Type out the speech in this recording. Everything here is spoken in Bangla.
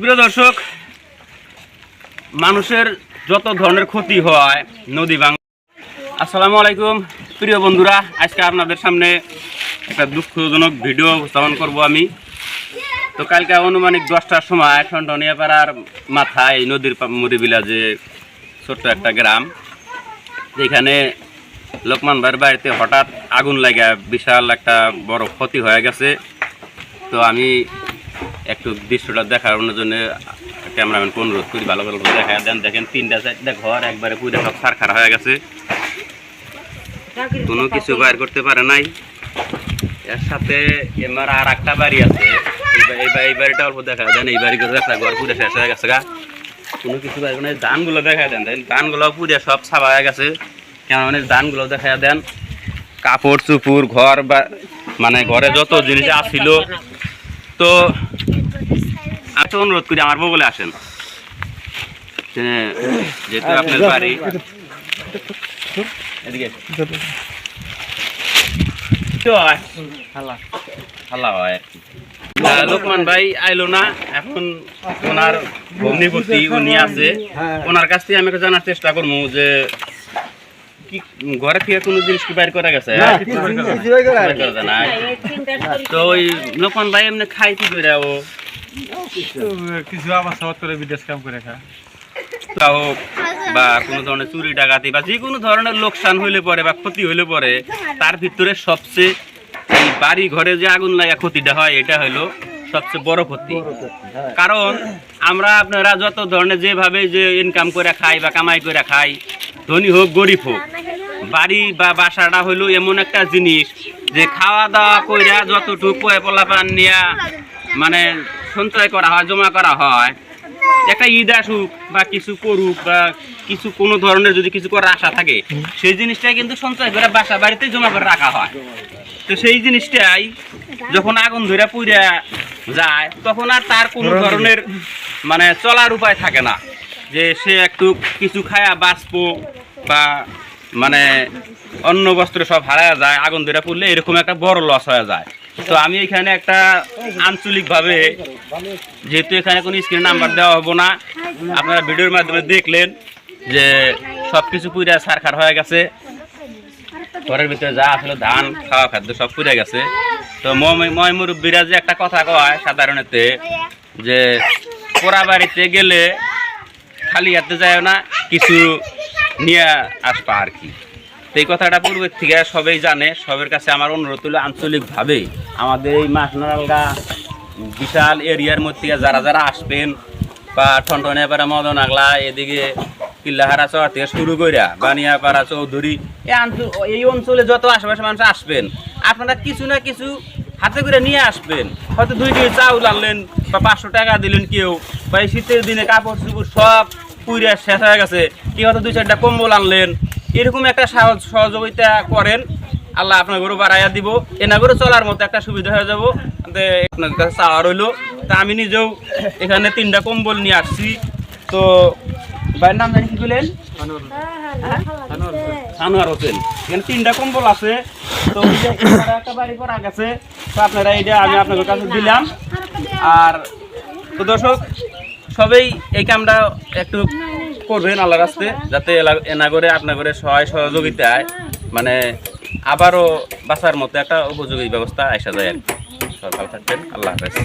প্রিয় দর্শক, মানুষের যত ধরনের ক্ষতি হয় নদী ভাঙা। আসসালামু আলাইকুম প্রিয় বন্ধুরা, আজকে আপনাদের সামনে একটা দুঃখজনক ভিডিও উপস্থাপন করব আমি। তো কালকে আনুমানিক 10টার সময় ঠনঠনিয়াপাড়ার মাথায় নদীর মুড়ি ভিলাজে ছোট্ট একটা গ্রাম, যেখানে লোকমান ভাইয়ের বাড়িতে হঠাৎ আগুন লাগা বিশাল একটা বড় ক্ষতি হয়ে গেছে। তো আমি একটু দৃশ্যটা দেখানোর জন্য ক্যামেরাম্যানকে অনুরোধ করি, ভালো ভালো দেখা দেন। দেখেন 3টা-4টা ঘর একবারে পুরো সব ছারখার হয়ে গেছে, কোনো কিছু বাইর করতে পারে নাই। এর সাথে এবার আর একটা বাড়ি আছে, এই বাড়িটা অল্প দেখা দেন। এই বাড়ি একটা ঘর পুরো শেষ হয়ে গেছে গা, কোনো কিছু বাইর করে। ধানগুলো দেখা দেন, ধানগুলো পুরো সব ছাপা হয়ে গেছে। কেমন ধানগুলো দেখা দেন, কাপড় চুপুর ঘর বা মানে ঘরে যত জিনিস আসছিল। তো আচ্ছা, অনুরোধ করি আমার বগলে আসেন, যেহেতু আপনার বাড়ি এদিকে হাল্লা হয়। লোকমান ভাই আইলো না, এখন ওনার ভগ্নিপতি উনি আছে, ওনার কাছ থেকে আমি জানার চেষ্টা করবো যে কি ঘরে থেকে কোনো জিনিস কি বাইর করা গেছে। তো ওই লোকমান ভাই এমনি খাই কি করে, ও কিছু আবার সাবাত করে বিদেশ কাম করে খায় বা কোনো ধরনের চুরি ডাকাতি বা যে কোনো ধরনের লোকসান হইলে পরে বা ক্ষতি হইলে পরে, তার ভিতরে সবচেয়ে এই বাড়ি ঘরে যে আগুন লাগা ক্ষতিটা হয়, এটা হইলো সবচেয়ে বড় ক্ষতি। কারণ আমরা আপনারা যত ধরনের যেভাবে যে ইনকাম করে খাই বা কামাই করে খাই, ধনী হোক গরিব হোক, বাড়ি বা বাসাটা হইলো এমন একটা জিনিস যে খাওয়া দাওয়া কইরা যতটুকু পোলাপান নিয়া মানে সঞ্চয় করা হয়, জমা করা হয়, একটা ঈদ আসুক বা কিছু করুক বা কিছু কোনো ধরনের যদি কিছু করার আশা থাকে, সেই জিনিসটাই কিন্তু সঞ্চয় করে বাসা বাড়িতে জমা করে রাখা হয়। তো সেই জিনিসটাই যখন আগুন ধরে পুড়ে যায়, তখন আর তার কোনো ধরনের মানে চলার উপায় থাকে না, যে সে একটু কিছু খায়া বাঁচবো বা মানে অন্য বস্ত্র সব হারায় যায়। আগুন ধরে পড়লে এরকম একটা বড় লস হয়ে যায়। তো আমি এখানে একটা আঞ্চলিকভাবে, যেহেতু এখানে কোনো স্ক্রিন নাম্বার দেওয়া হবো না, আপনারা ভিডিওর মাধ্যমে দেখলেন যে সব কিছু পুড়ে ছারখার হয়ে গেছে। ঘরের ভিতরে যা আসলে ধান খাওয়া খাদ্য সব পুড়ে গেছে। তো ময় মুরব্বীরা যে একটা কথা কয় সাধারণতে, যে পোড়া বাড়িতে গেলে খালি হাতে যায় না, কিছু নিয়ে আসবা আর কি। এই কথাটা পূর্বের থেকে সবাই জানে। সবার কাছে আমার অনুরোধ হলো, আঞ্চলিকভাবে আমাদের এই মাসনালগা বিশাল এরিয়ার মধ্যে যারা যারা আসবেন, বা ঠনঠনিয়াপাড়া মদনাগলা এদিকে কিল্লাহারা চর থেকে শুরু করিয়া বানিয়াপাড়া চৌধুরী এই অঞ্চলে যত আশেপাশে মানুষ আসবেন, আপনারা কিছু না কিছু হাতে করে নিয়ে আসবেন। হয়তো 2 কেজি চাউল আনলেন বা 500 টাকা দিলেন কেউ, বা এই শীতের দিনে কাপড় চুপড় সব পুড়ে শেষ হয়ে গেছে, কেউ হয়তো 2-4টা কম্বল আনলেন। এরকম একটা সহযোগিতা করেন, আল্লাহ আপনার গরু বাড়াইয়া দিব, এনা করে চলার মতো একটা সুবিধা হয়ে যাব। আপনার কাছে চাওয়া রইলো। তা আমি নিজেও এখানে 3টা কম্বল নিয়ে আসছি। তো ভাইয়ের নাম জানি কি বললেন? আনোয়ার হোসেন। এখানে 3টা কম্বল আছে। তো একটা বাড়ি করা গেছে, তো আপনারা এইটা আমি আপনাদের কাছে দিলাম। আর তো দর্শক, সবাই এই কামটা একটু করবেন আল্লাহর রাস্তে, যাতে এনা করে আপনার করে সহযোগিতায় মানে আবারও বাঁচার মতো একটা উপযোগী ব্যবস্থা আসা যায় আর কি। সব ভালো থাকবেন, আল্লাহ হাফেজ।